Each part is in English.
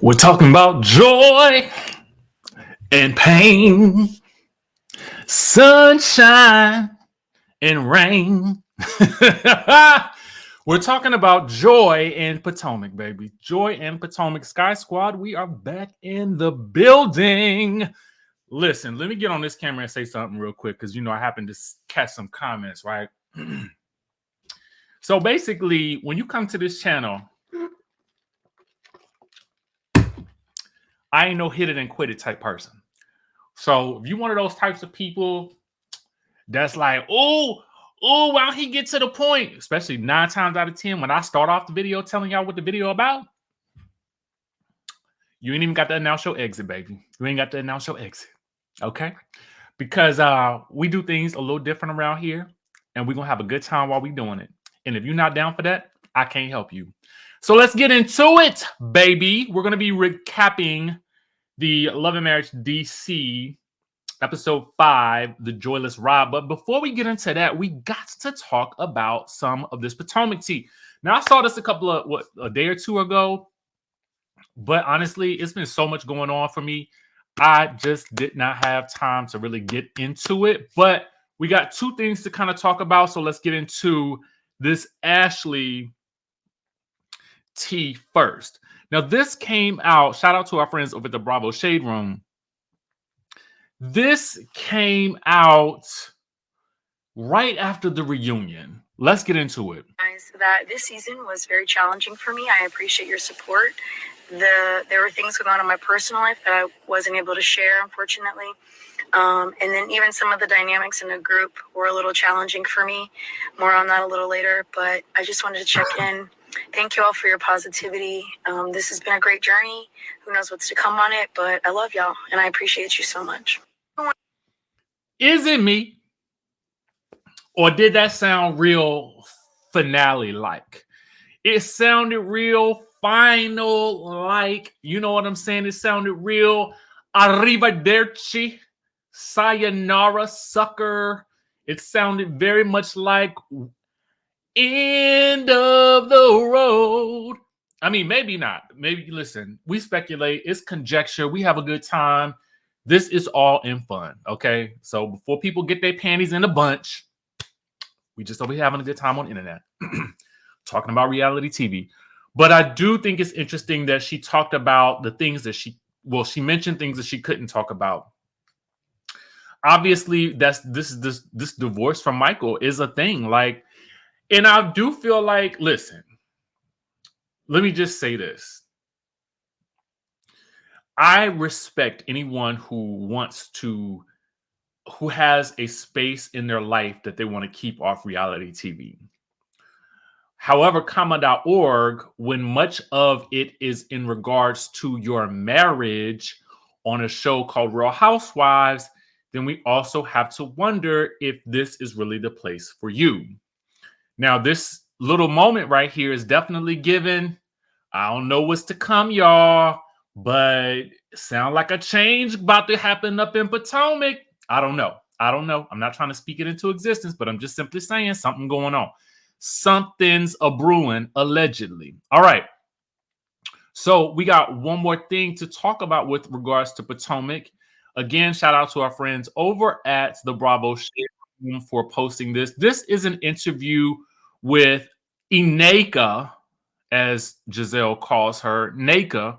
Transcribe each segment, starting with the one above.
We're talking about joy and pain, sunshine and rain. We're talking about joy in Potomac, baby. Joy in Potomac. Sky Squad, we are back in the building. Listen, let me get on this camera and say something real quick because, I happened to catch some comments, right? So basically, when you come to this channel, I ain't no hit it and quit it type person. So if you're one of those types of people that's like, why don't he get to the point? Especially 9 times out of 10, when I start off the video telling y'all what the video about, you ain't even got to announce your exit, baby. You ain't got to announce your exit, okay? Because we do things a little different around here, and we're going to have a good time while we doing it. And if you're not down for that, I can't help you. So let's get into it, baby. We're going to be recapping the Love and Marriage DC Episode 5, The Joyless Ride. But before we get into that, we got to talk about some of this Potomac tea. Now, I saw this a day or two ago, but honestly, it's been so much going on for me. I just did not have time to really get into it. But we got 2 things to kind of talk about. So let's get into this Ashley tea first. Now, this came out. Shout out to our friends over at the Bravo Shade Room. This came out right after the reunion. Let's get into it. That this season was very challenging for me. I appreciate your support. There were things going on in my personal life that I wasn't able to share, unfortunately. And then even some of the dynamics in the group were a little challenging for me. More on that a little later. But I just wanted to check in. Thank you all for your positivity. This has been a great journey. Who knows what's to come on it, but I love y'all, and I appreciate you so much. Is it me? Or did that sound real finale-like? It sounded real final-like. You know what I'm saying? It sounded real arrivederci, sayonara, sucker. It sounded very much like end of the road. I mean, maybe not. Maybe, listen, we speculate. It's conjecture. We have a good time. This is all in fun, okay? So before people get their panties in a bunch, we just will be having a good time on the internet, talking about reality TV. But I do think it's interesting that she talked about the things that she mentioned things that she couldn't talk about. Obviously, this divorce from Michael is a thing. Like, and I do feel like, listen, let me just say this. I respect anyone who has a space in their life that they want to keep off reality TV. However, comma.org, when much of it is in regards to your marriage on a show called Real Housewives, then we also have to wonder if this is really the place for you. Now, this little moment right here is definitely given. I don't know what's to come, y'all, but sound like a change about to happen up in Potomac. I don't know. I'm not trying to speak it into existence, but I'm just simply saying something going on. Something's a brewing, allegedly. All right. So we got one more thing to talk about with regards to Potomac. Again, shout out to our friends over at the Bravo Shade Room for posting this. This is an interview with Nneka, as Giselle calls her, Nneka.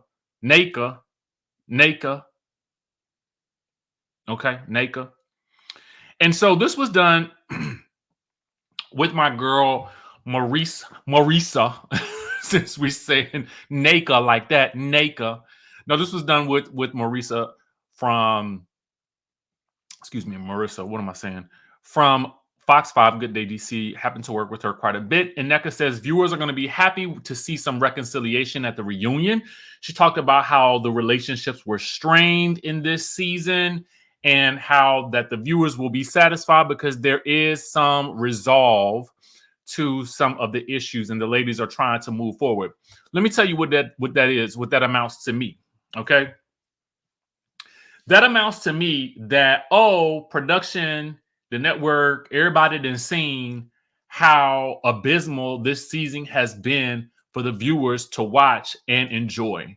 Okay, Nneka. And so this was done with my girl, Marisa, since we're saying Nneka like that, Nneka. No, this was done with Marisa from, Marissa, what am I saying? From Fox 5, Good Day DC, happened to work with her quite a bit. And Nneka says viewers are going to be happy to see some reconciliation at the reunion. She talked about how the relationships were strained in this season and how that the viewers will be satisfied because there is some resolve to some of the issues and the ladies are trying to move forward. Let me tell you what that amounts to me, okay? That amounts to me that, production, the network, everybody done seen how abysmal this season has been for the viewers to watch and enjoy.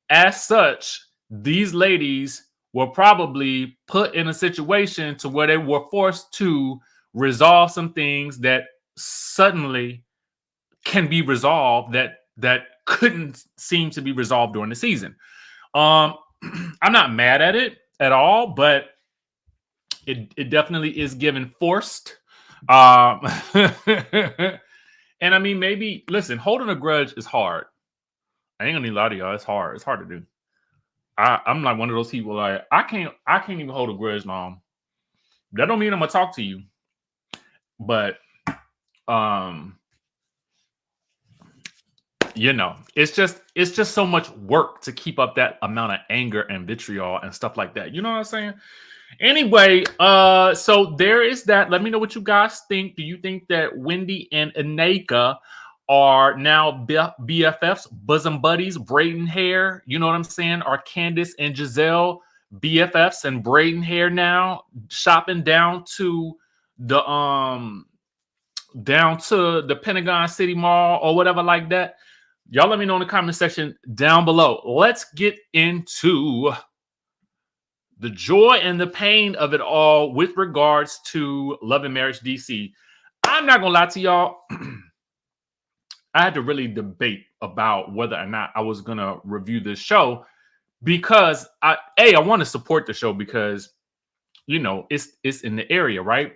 As such, these ladies were probably put in a situation to where they were forced to resolve some things that suddenly can be resolved that couldn't seem to be resolved during the season. I'm not mad at it at all, but it definitely is given forced. And I mean, maybe listen, holding a grudge is hard. I ain't gonna lie to y'all, it's hard. It's hard to do. I'm like one of those people like I can't even hold a grudge long. That don't mean I'm gonna talk to you, but um, it's just so much work to keep up that amount of anger and vitriol and stuff like that. You know what I'm saying? Anyway, so there is that. Let me know what you guys think. Do you think that Wendy and Nneka are now BFFs, bosom buddies, braiding hair? You know what I'm saying? Are Candace and Giselle BFFs and braiding hair now, shopping down to the Pentagon City Mall or whatever like that? Y'all let me know in the comment section down below. Let's get into the joy and the pain of it all with regards to Love and Marriage DC. I'm not gonna lie to y'all. I had to really debate about whether or not I was gonna review this show because I want to support the show because it's in the area, right?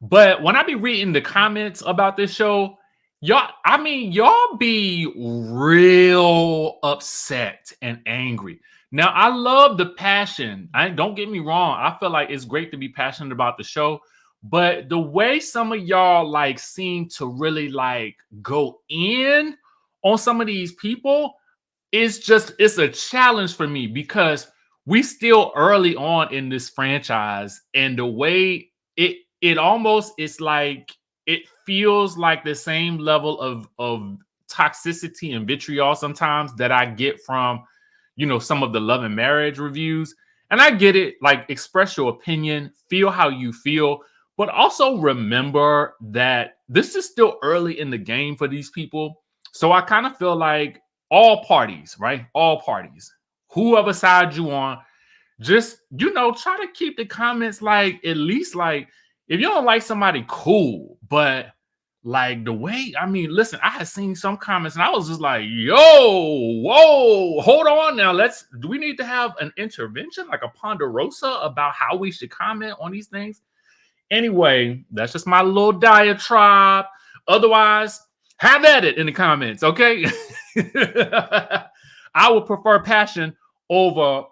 But when I be reading the comments about this show, y'all be real upset and angry. Now, I love the passion. Don't get me wrong. I feel like it's great to be passionate about the show, but the way some of y'all like seem to really like go in on some of these people it's a challenge for me because we still early on in this franchise, and the way it almost it's like it feels like the same level of toxicity and vitriol sometimes that I get from some of the Love and Marriage reviews. And I get it, like express your opinion, feel how you feel, but also remember that this is still early in the game for these people. So I kind of feel like all parties, right? All parties, whoever side you on, just try to keep the comments like at least like if you don't like somebody, cool, but like the way, I mean, listen, I had seen some comments and I was just like, yo, whoa, hold on now. Do we need to have an intervention, like a ponderosa about how we should comment on these things? Anyway, that's just my little diatribe. Otherwise, have at it in the comments, okay? I would prefer passion over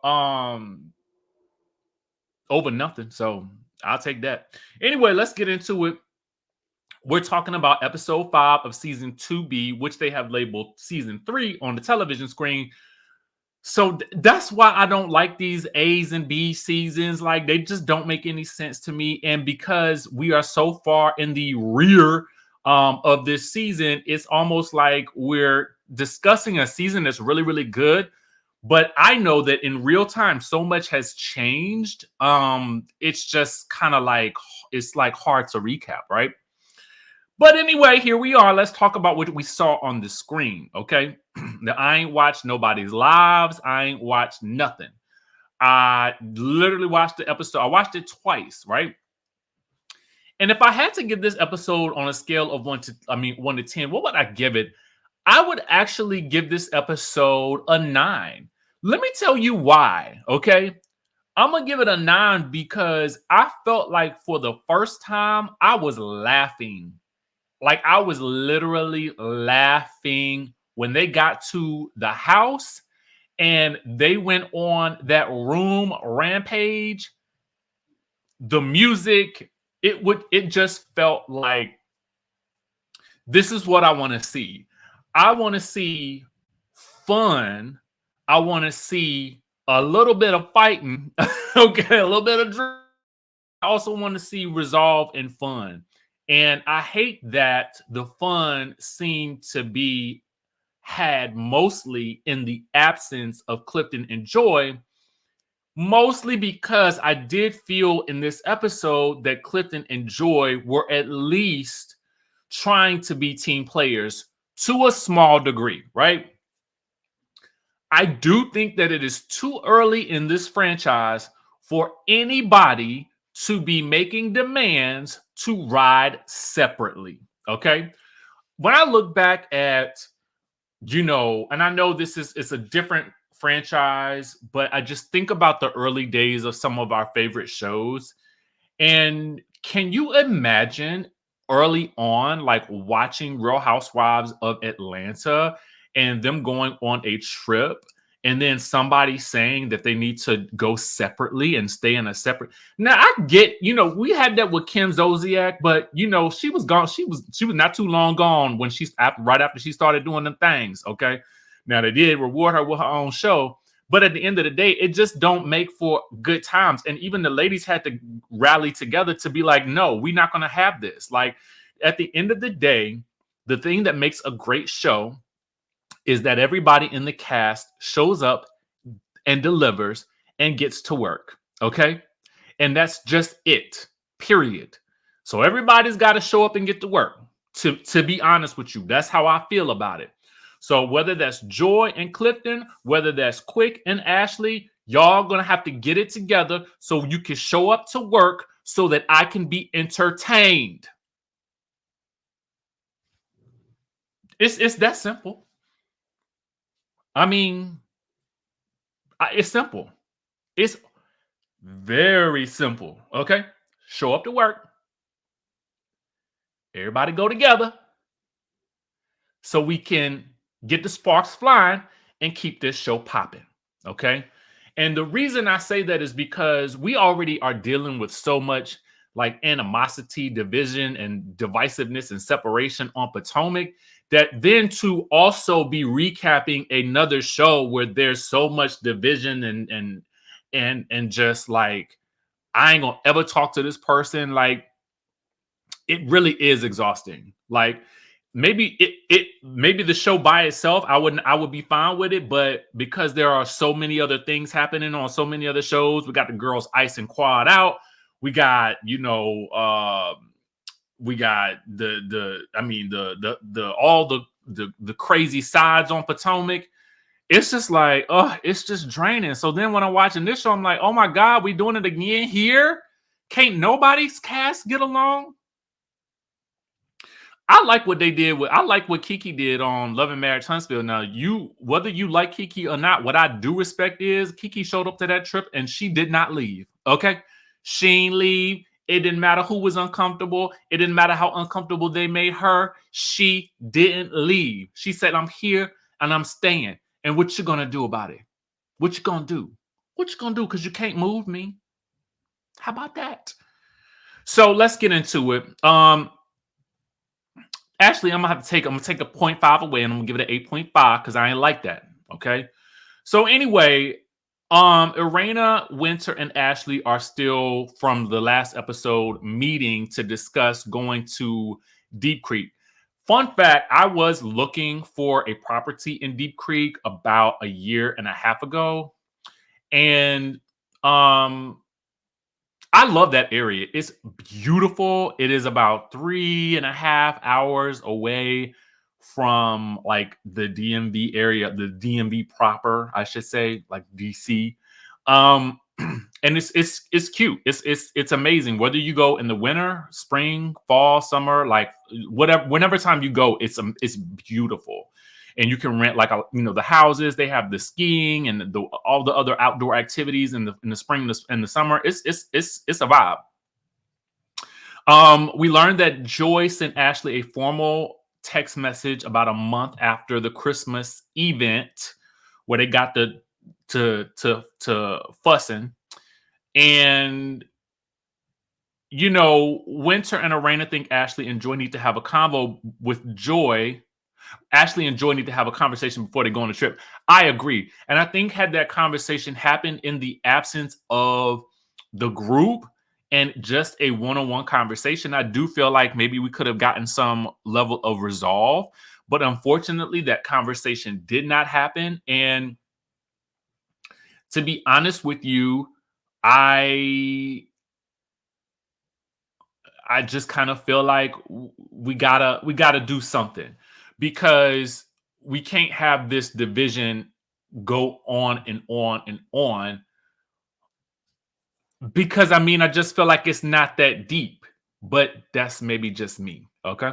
nothing. So I'll take that. Anyway, let's get into it. We're talking about episode 5 of season 2B, which they have labeled season 3 on the television screen. So that's why I don't like these A's and B seasons. Like they just don't make any sense to me. And because we are so far in the rear of this season, it's almost like we're discussing a season that's really, really good. But I know that in real time, so much has changed. It's just kind of like, it's like hard to recap, right? But anyway, here we are. Let's talk about what we saw on the screen, okay? Now, I ain't watched nobody's lives. I ain't watched nothing. I literally watched the episode. I watched it twice, right? And if I had to give this episode on a scale of 1 to 10, what would I give it? I would actually give this episode a 9. Let me tell you why, okay? I'm going to give it a 9 because I felt like for the first time, I was laughing. Like I was literally laughing when they got to the house and they went on that room rampage. The music, it just felt like this is what I want to see. I want to see fun. I want to see a little bit of fighting. Okay, a little bit of drama. I also want to see resolve and fun. And I hate that the fun seemed to be had mostly in the absence of Clifton and Joy, mostly because I did feel in this episode that Clifton and Joy were at least trying to be team players to a small degree, right? I do think that it is too early in this franchise for anybody to be making demands to ride separately. Okay. When I look back at, and I know this is it's a different franchise, but I just think about the early days of some of our favorite shows. And can you imagine early on, like watching Real Housewives of Atlanta and them going on a trip and then somebody saying that they need to go separately and stay in a separate. Now I get, we had that with Kim Zolciak, but she was gone. She was not too long gone when right after she started doing them things. Okay. Now they did reward her with her own show. But at the end of the day, it just don't make for good times. And even the ladies had to rally together to be like, no, we're not going to have this. Like, at the end of the day, the thing that makes a great show is that everybody in the cast shows up and delivers and gets to work. Okay. And that's just it, period. So everybody's got to show up and get to work. To be honest with you, that's how I feel about it. So whether that's Joy and Clifton, whether that's Quick and Ashley, y'all gonna have to get it together so you can show up to work so that I can be entertained. It's that simple. I mean, it's simple. It's very simple. Okay, show up to work. Everybody go together so we can get the sparks flying and keep this show popping. Okay. And the reason I say that is because we already are dealing with so much like animosity, division, and divisiveness and separation on Potomac that then to also be recapping another show where there's so much division and just like, I ain't gonna ever talk to this person. Like, it really is exhausting. Like, maybe maybe the show by itself I would be fine with it, but because there are so many other things happening on so many other shows, we got the girls Ice and Quad out, we got we got the all the crazy sides on Potomac. It's just like, it's just draining. So then when I'm watching this show, I'm like, oh my god, we doing it again here? Can't nobody's cast get along? I like what they did I like what Kiki did on Love and Marriage Huntsville. Now, whether you like Kiki or not, what I do respect is Kiki showed up to that trip and she did not leave. Okay. She ain't leave. It didn't matter who was uncomfortable. It didn't matter how uncomfortable they made her. She didn't leave. She said, I'm here and I'm staying. And what you gonna do about it? What you gonna do? What you gonna do? Because you can't move me. How about that? So let's get into it. Actually, I'm gonna take a 0.5 away and I'm gonna give it an 8.5 because I ain't like that. Okay. So anyway, Irena, Winter, and Ashley are still from the last episode meeting to discuss going to Deep Creek. Fun fact, I was looking for a property in Deep Creek about a year and a half ago. And I love that area. It's beautiful. It is about 3.5 hours away from like the DMV area, the DMV proper, I should say, like DC. And it's cute. It's amazing. Whether you go in the winter, spring, fall, summer, like whenever time you go, it's beautiful. And you can rent like the houses. They have the skiing and all the other outdoor activities in the spring and the summer. It's a vibe. We learned that Joy sent Ashley a formal text message about a month after the Christmas event where they got to fussing. And Winter and Irena think Ashley and Joy need to have a convo with Joy. Ashley and Joy need to have a conversation before they go on the trip. I agree. And I think had that conversation happened in the absence of the group and just a one-on-one conversation, I do feel like maybe we could have gotten some level of resolve. But unfortunately, that conversation did not happen. And to be honest with you, I just kind of feel like we gotta do something, because we can't have this division go on and on and on, because I mean, I just feel like it's not that deep, but that's maybe just me. Okay.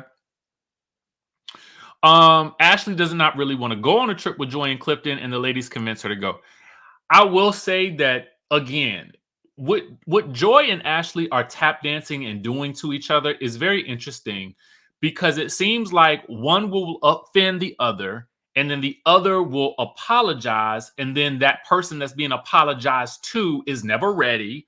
Ashley does not really want to go on a trip with Joy and Clifton, and the ladies convince her to go. I will say that again, what Joy and Ashley are tap dancing and doing to each other is very interesting, because it seems like one will offend the other, and then the other will apologize, and then that person that's being apologized to is never ready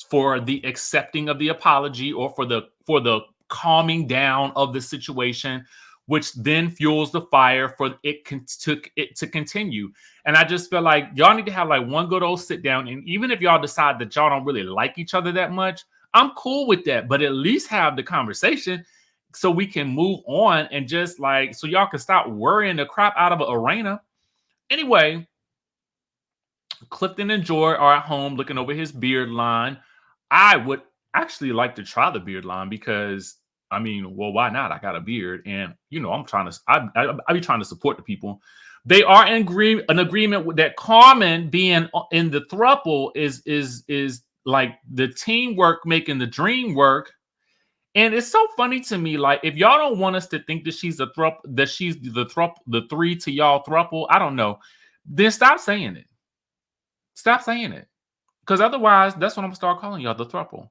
for the accepting of the apology, or for the calming down of the situation, which then fuels the fire for it to continue. And I just feel like y'all need to have like one good old sit down. And even if y'all decide that y'all don't really like each other that much, I'm cool with that. But at least have the conversation so we can move on, and just like so y'all can stop worrying the crap out of an arena. Anyway, Clifton and Joy are at home looking over his beard line. I would actually like to try the beard line because, I mean, well, why not? I got a beard, and I'm trying to. I be trying to support the people. They are in an agreement with that Carmen being in the throuple is like the teamwork making the dream work. And it's so funny to me, like, if y'all don't want us to think that she's the three to y'all throuple, I don't know. Then stop saying it. Stop saying it. Because otherwise, that's what I'm gonna start calling y'all, the throuple.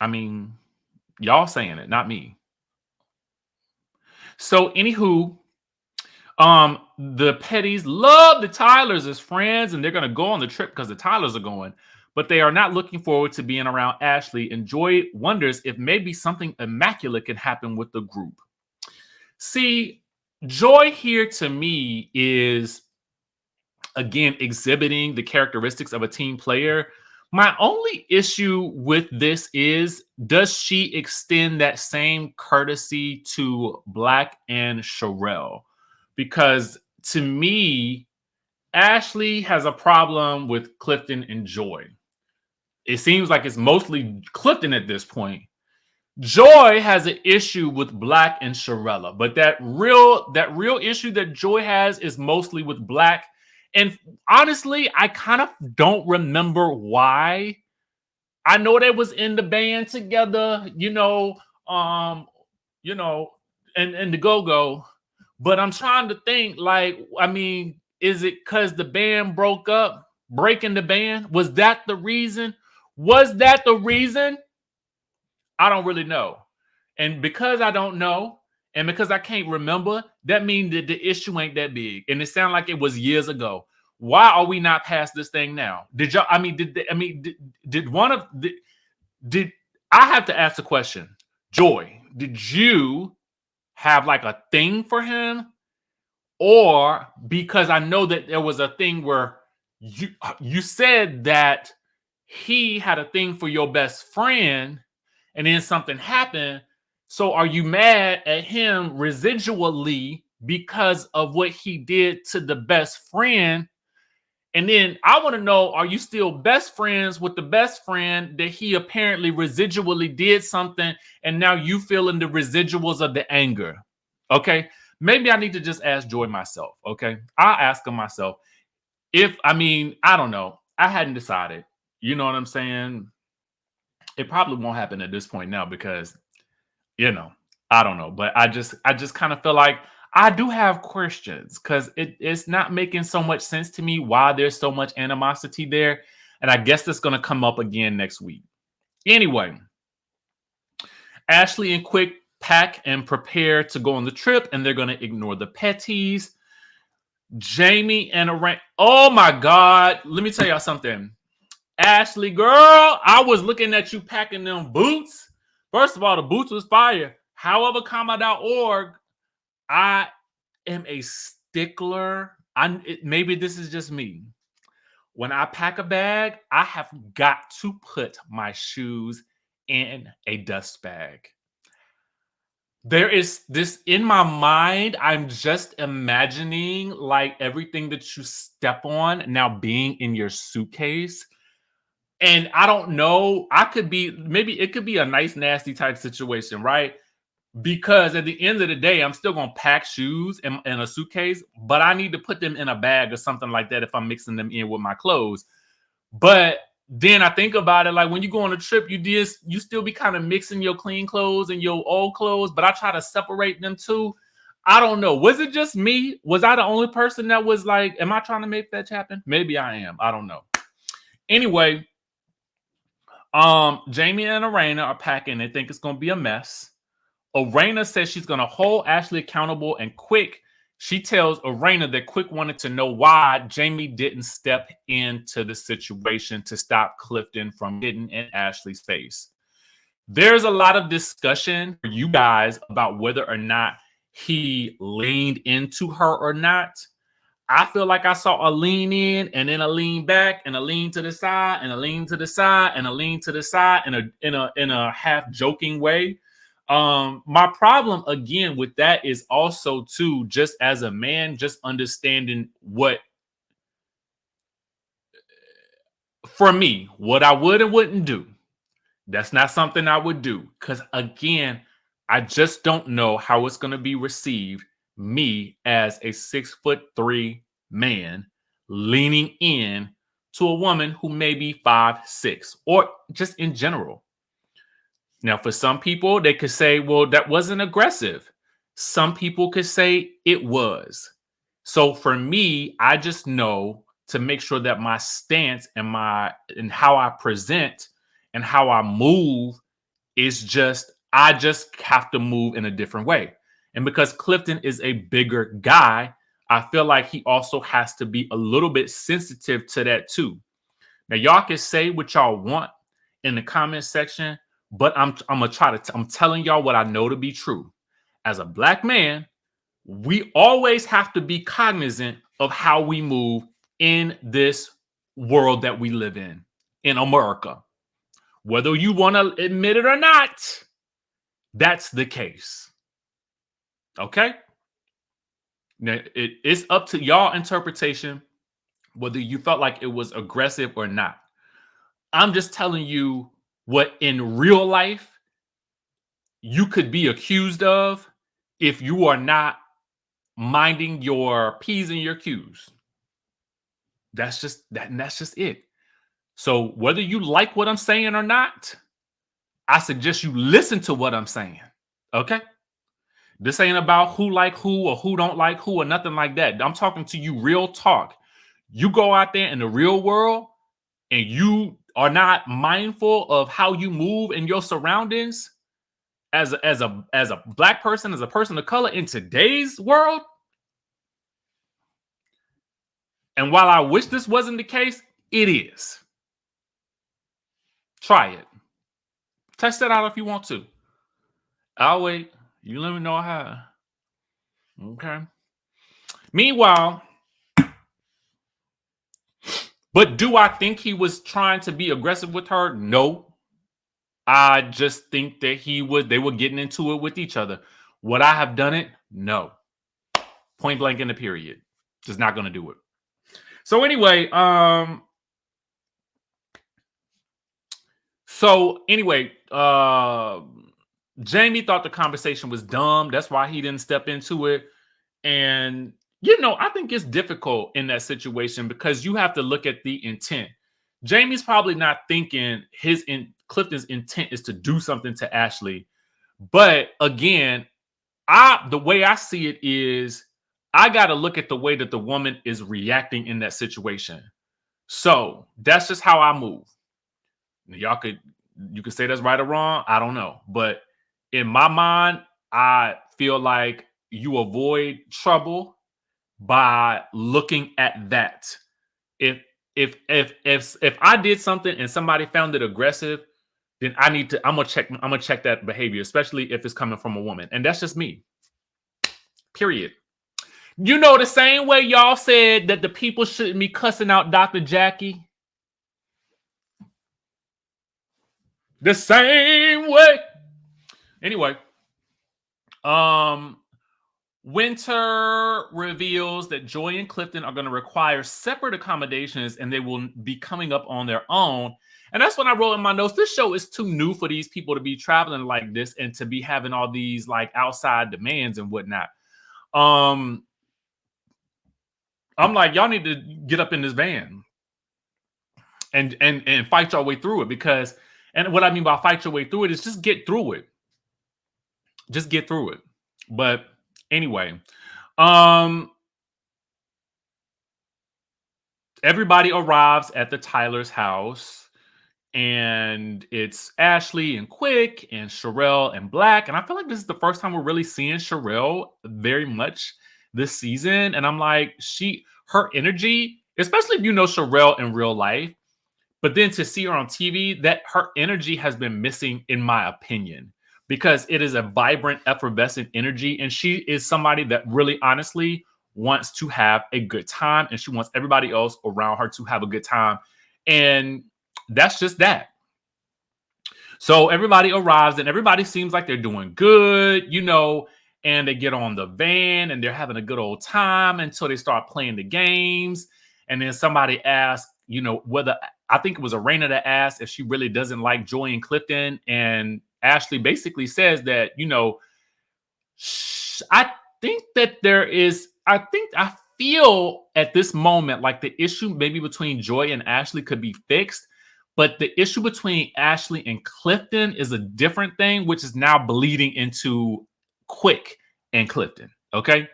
I mean, y'all saying it, not me. So, anywho, the Pettys love the Tylers as friends, and they're gonna go on the trip because the Tylers are going, but they are not looking forward to being around Ashley. And Joy wonders if maybe something immaculate can happen with the group. See, Joy here to me is, again, exhibiting the characteristics of a team player. My only issue with this is, does she extend that same courtesy to Black and Sherelle? Because to me, Ashley has a problem with Clifton and Joy. It seems like it's mostly Clifton at this point. Joy has an issue with Black and Sherelle, but that real issue that Joy has is mostly with Black. And honestly, I kind of don't remember why. I know they was in the band together, and the Go-Go, but I'm trying to think, like, I mean, is it because the band broke up? Breaking the band? Was that the reason? Was that the reason? I don't really know. And because I don't know, and because I can't remember, that means that the issue ain't that big. And it sounded like it was years ago. Why are we not past this thing now? Did y'all? I mean, did I have to ask the question? Joy, did you have like a thing for him, or because I know that there was a thing where you said that he had a thing for your best friend, and then something happened. So are you mad at him residually because of what he did to the best friend? And then I want to know, are you still best friends with the best friend that he apparently residually did something, and now you feeling the residuals of the anger? Okay. Maybe I need to just ask Joy myself. Okay. I'll ask him myself. I don't know. I hadn't decided. You know what I'm saying? It probably won't happen at this point now because, I don't know. But I just kind of feel like I do have questions because it's not making so much sense to me why there's so much animosity there. And I guess that's going to come up again next week. Anyway, Ashley and Quick pack and prepare to go on the trip, and they're going to ignore the Pettys. Jamie and Arran. Oh my God. Let me tell y'all something. Ashley, girl, I was looking at you packing them boots. First of all, the boots was fire. However, comma.org, I am a stickler. Maybe this is just me. When I pack a bag, I have got to put my shoes in a dust bag. There is this in my mind. I'm just imagining like everything that you step on now being in your suitcase. And I don't know. Maybe it could be a nice, nasty type situation, right? because at the end of the day, I'm still gonna pack shoes in a suitcase, but I need to put them in a bag or something like that if I'm mixing them in with my clothes. But then I think about it, like when you go on a trip, you still be kind of mixing your clean clothes and your old clothes, but I try to separate them too. I don't know. Was it just me? Was I the only person that was like, am I trying to make that happen? Maybe I am. I don't know. Anyway, Jamie and Arena are packing. They think it's gonna be a mess. Arena says she's gonna hold Ashley accountable, and she tells Arena that Quick wanted to know why Jamie didn't step into the situation to stop Clifton from getting in Ashley's face. There's a lot of discussion for you guys about whether or not he leaned into her or not. I feel like I saw a lean in and then a lean back and a lean to the side and a lean to the side and a lean to the side in a half joking way. My problem again with that is also too, just as a man, just understanding what, for me, what I would and wouldn't do. That's not something I would do, because again, I just don't know how it's going to be received. Me as a 6'3" man leaning in to a woman who may be 5'6", or just in general. Now, for some people, they could say, well, that wasn't aggressive. Some people could say it was. So for me, I just know to make sure that my stance and how I present and how I move is I just have to move in a different way. And because Clifton is a bigger guy, I feel like he also has to be a little bit sensitive to that too. Now, y'all can say what y'all want in the comment section, but I'm telling y'all what I know to be true. As a black man, we always have to be cognizant of how we move in this world that we live in America. Whether you want to admit it or not, that's the case. Okay? Now, it's up to y'all interpretation whether you felt like it was aggressive or not. I'm just telling you what in real life you could be accused of if you are not minding your P's and your Q's. That's just that, and that's just it. So whether you like what I'm saying or not, I suggest you listen to what I'm saying. Okay? This ain't about who like who or who don't like who or nothing like that. I'm talking to you real talk. You go out there in the real world and you are not mindful of how you move in your surroundings as a black person, as a person of color in today's world. And while I wish this wasn't the case, it is. Try it. Test it out if you want to. I'll wait. You let me know how. Okay. Meanwhile, but do I think he was trying to be aggressive with her? No. I just think that they were getting into it with each other. Would I have done it? No. Point blank in the period. Just not going to do it. So anyway, Jamie thought the conversation was dumb. That's why he didn't step into it. And, I think it's difficult in that situation because you have to look at the intent. Jamie's probably not thinking Clifton's intent is to do something to Ashley. But again, the way I see it is I got to look at the way that the woman is reacting in that situation. So that's just how I move. You could say that's right or wrong. I don't know. But in my mind, I feel like you avoid trouble by looking at that. If I did something and somebody found it aggressive, then I'm gonna check that behavior, especially if it's coming from a woman. And that's just me. Period. The same way y'all said that the people shouldn't be cussing out Dr. Jackie. The same way. Anyway, Winter reveals that Joy and Clifton are going to require separate accommodations and they will be coming up on their own. And that's when I wrote in my notes, this show is too new for these people to be traveling like this and to be having all these like outside demands and whatnot. I'm like, y'all need to get up in this van and fight your way through it, because, and what I mean by fight your way through it is just get through it. Just get through it. But anyway, everybody arrives at the Tyler's house, and it's Ashley and Quick and Sherelle and Black. And I feel like this is the first time we're really seeing Sherelle very much this season. And I'm like, her energy, especially if you know Sherelle in real life, but then to see her on TV, that her energy has been missing, in my opinion, because it is a vibrant, effervescent energy. And she is somebody that really, honestly, wants to have a good time. And she wants everybody else around her to have a good time. And that's just that. So everybody arrives and everybody seems like they're doing good, and they get on the van and they're having a good old time until they start playing the games. And then somebody asks, whether, I think it was Arena that asked if she really doesn't like Joy and Clifton. And Ashley basically says that, I think that I feel at this moment like the issue maybe between Joy and Ashley could be fixed. But the issue between Ashley and Clifton is a different thing, which is now bleeding into Quick and Clifton. Okay.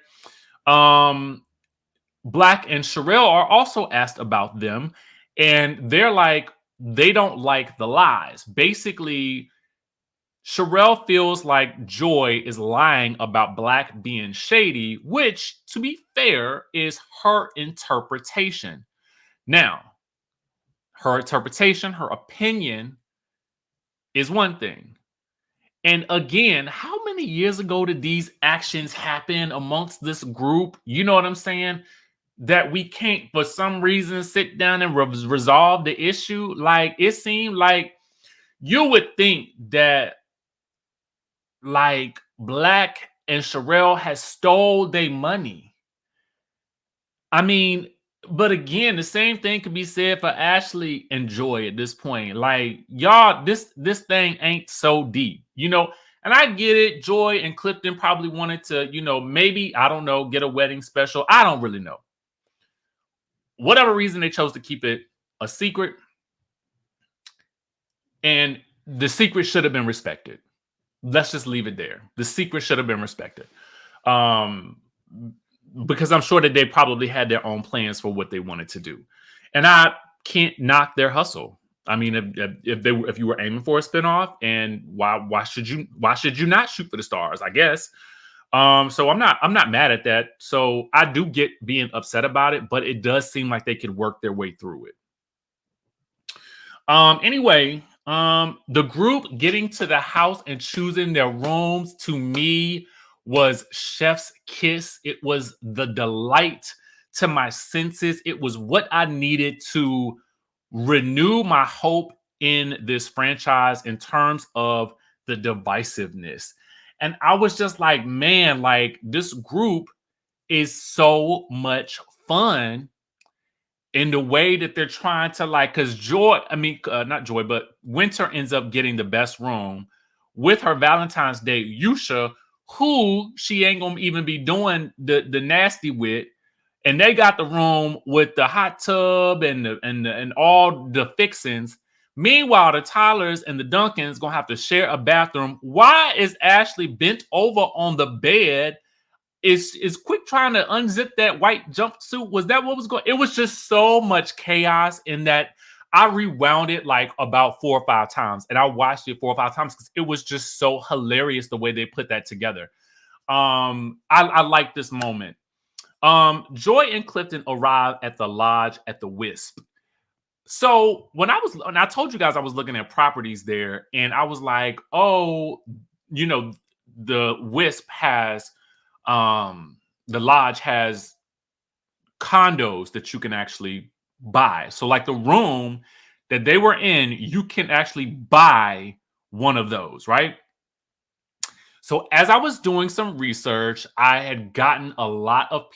Black and Sherelle are also asked about them, and they're like, they don't like the lies. Basically, Sherelle feels like Joy is lying about Black being shady, which, to be fair, is her interpretation. Now, her interpretation, her opinion is one thing. And again, how many years ago did these actions happen amongst this group? You know what I'm saying? That we can't, for some reason, sit down and resolve the issue. Like, it seemed like you would think that, like, Black and Sherelle had stole their money. I mean, but again, the same thing could be said for Ashley and Joy at this point. Like, y'all, this thing ain't so deep, And I get it. Joy and Clifton probably wanted to, maybe, I don't know, get a wedding special. I don't really know. Whatever reason they chose to keep it a secret. And the secret should have been respected. Let's just leave it there. The secret should have been respected. Because I'm sure that they probably had their own plans for what they wanted to do. And I can't knock their hustle. I mean, if you were aiming for a spinoff, and why should you not shoot for the stars, I guess. So I'm not mad at that. So I do get being upset about it, but it does seem like they could work their way through it. Anyway, the group getting to the house and choosing their rooms, to me, was chef's kiss. It was the delight to my senses. It was what I needed to renew my hope in this franchise in terms of the divisiveness. And I was just like, man, like, this group is so much fun in the way that they're trying to, like, because not Joy, but Winter ends up getting the best room with her Valentine's Day Yusha, who she ain't gonna even be doing the nasty with. And they got the room with the hot tub and all the fixings. Meanwhile, the Tylers and the Duncans gonna have to share a bathroom. Why is Ashley bent over on the bed? Is Quick trying to unzip that white jumpsuit? Was that what was going? It was just so much chaos in that. I rewound it like about 4 or 5 times, and I watched it 4 or 5 times because it was just so hilarious the way they put that together. I like this moment. Joy and Clifton arrive at the lodge at the Wisp. So when I told you guys I was looking at properties there, and I was like, oh, the Wisp has, the lodge has condos that you can actually buy. So like the room that they were in, you can actually buy one of those, right? So as I was doing some research, I had gotten a lot of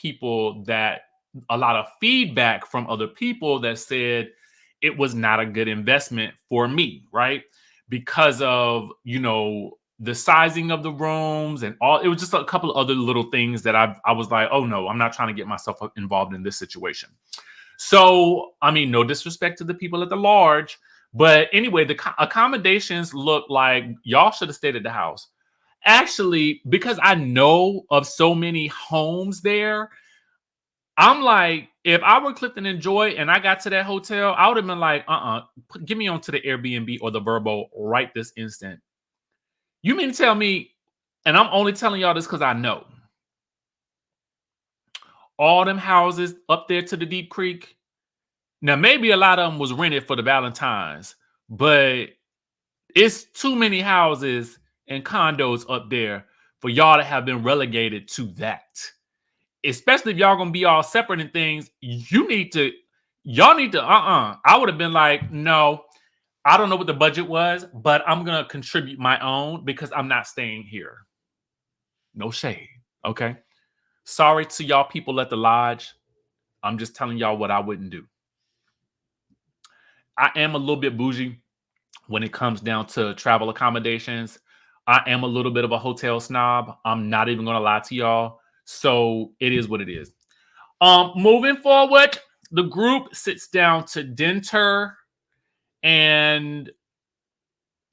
feedback from other people that said it was not a good investment for me, right? Because of, the sizing of the rooms and all. It was just a couple of other little things that I was like, oh no, I'm not trying to get myself involved in this situation. So, I mean, no disrespect to the people at the large, but anyway, the accommodations look like y'all should have stayed at the house. Actually, because I know of so many homes there, I'm like, if I were Clifton and Joy and I got to that hotel, I would have been like, give me onto the Airbnb or the Verbo right this instant. You mean to tell me, and I'm only telling y'all this because I know, all them houses up there to the Deep Creek, now maybe a lot of them was rented for the Valentines, but it's too many houses and condos up there for y'all to have been relegated to that. Especially if y'all gonna be all separate and things, y'all need to, I would have been like, no, I don't know what the budget was, but I'm gonna contribute my own because I'm not staying here. No shade, okay? Sorry to y'all people at the lodge. I'm just telling y'all what I wouldn't do. I am a little bit bougie when it comes down to travel accommodations. I am a little bit of a hotel snob. I'm not even gonna lie to y'all. So it is what it is. Moving forward, the group sits down to dinner, and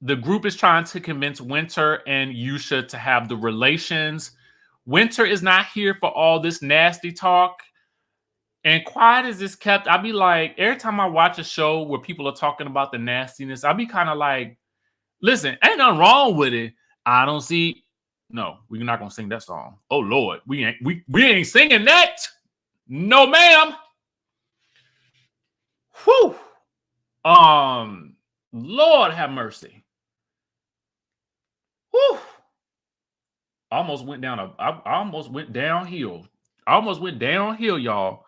the group is trying to convince Winter and Yusha to have the relations. Winter is not here for all this nasty talk. And quiet as this kept, I'd be like, every time I watch a show where people are talking about the nastiness, I'd be kind of like, listen, ain't nothing wrong with it. I don't see. No, we're not gonna sing that song. Oh Lord, we ain't singing that. No, ma'am. Whew. Lord have mercy. Whew. I almost went downhill. I almost went downhill, y'all.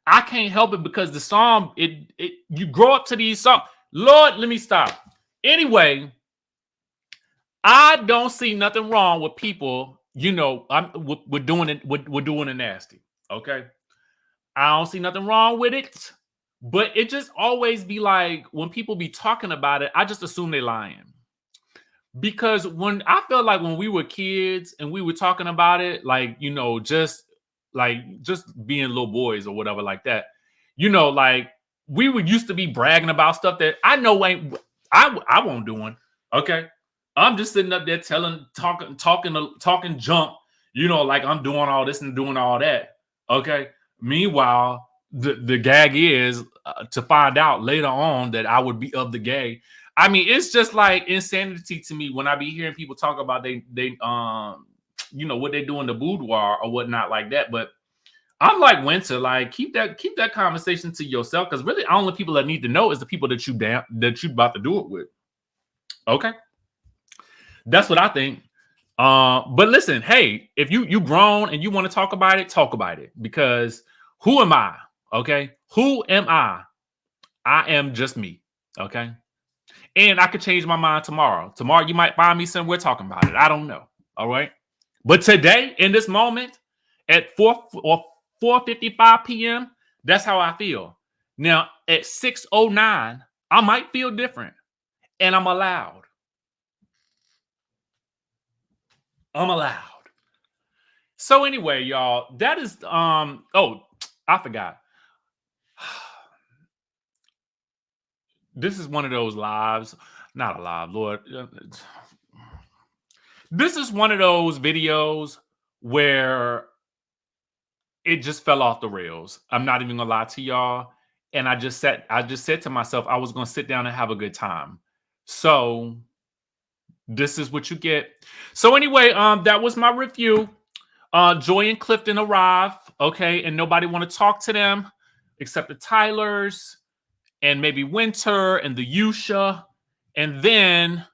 I can't help it because the song, you grow up to these songs. Lord, let me stop. Anyway, I don't see nothing wrong with people, we're doing it, we're doing it nasty. Okay. I don't see nothing wrong with it. But it just always be like when people be talking about it, I just assume they lying. Because when I felt like when we were kids and we were talking about it, just being little boys or whatever like that, like we would used to be bragging about stuff that I know I won't doing. Okay. I'm just sitting up there talking junk, like I'm doing all this and doing all that. Okay. Meanwhile, the gag is to find out later on that I would be of the gay. I mean, it's just like insanity to me when I be hearing people talk about they what they do in the boudoir or whatnot like that. But I'm like Winter, like keep that conversation to yourself, because really, the only people that need to know is the people that you about to do it with. Okay, that's what I think. But listen, hey, if you grown and you want to talk about it, because who am I? Okay, who am I? I am just me. Okay. And I could change my mind tomorrow. Tomorrow, you might find me somewhere talking about it. I don't know. All right. But today, in this moment, at 4:55 p.m., that's how I feel. Now, at 6:09, I might feel different. And I'm allowed. I'm allowed. So anyway, y'all, that is oh, I forgot. This is one of those lives, not a live, Lord. This is one of those videos where it just fell off the rails. I'm not even gonna lie to y'all. And I just said to myself, I was gonna sit down and have a good time. So this is what you get. So anyway, that was my review. Joy and Clifton arrive, okay, and nobody want to talk to them except the Tylers and maybe Winter and the Yusha. And then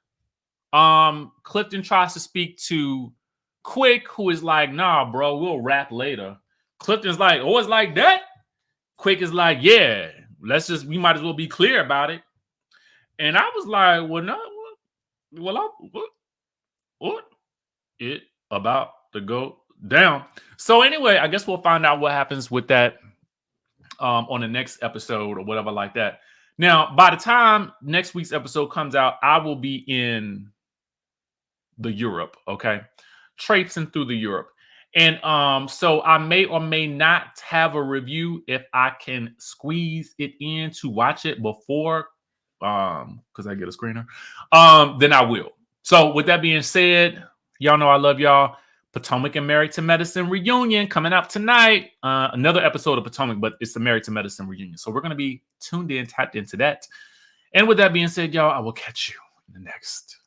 Clifton tries to speak to Quick, who is like, nah, bro, we'll rap later. Clifton's like, oh, it's like that? Quick is like, yeah, we might as well be clear about it. And I was like, well, no, what? it about to go down. So anyway, I guess we'll find out what happens with that on the next episode or whatever like that. Now, by the time next week's episode comes out, I will be in the Europe, okay? Traipsing through the Europe. And so I may or may not have a review if I can squeeze it in to watch it before because I get a screener. Then I will. So with that being said, y'all know I love y'all. Potomac and Married to Medicine reunion coming up tonight. Another episode of Potomac, but it's the Married to Medicine reunion. So we're going to be tuned in, tapped into that. And with that being said, y'all, I will catch you in the next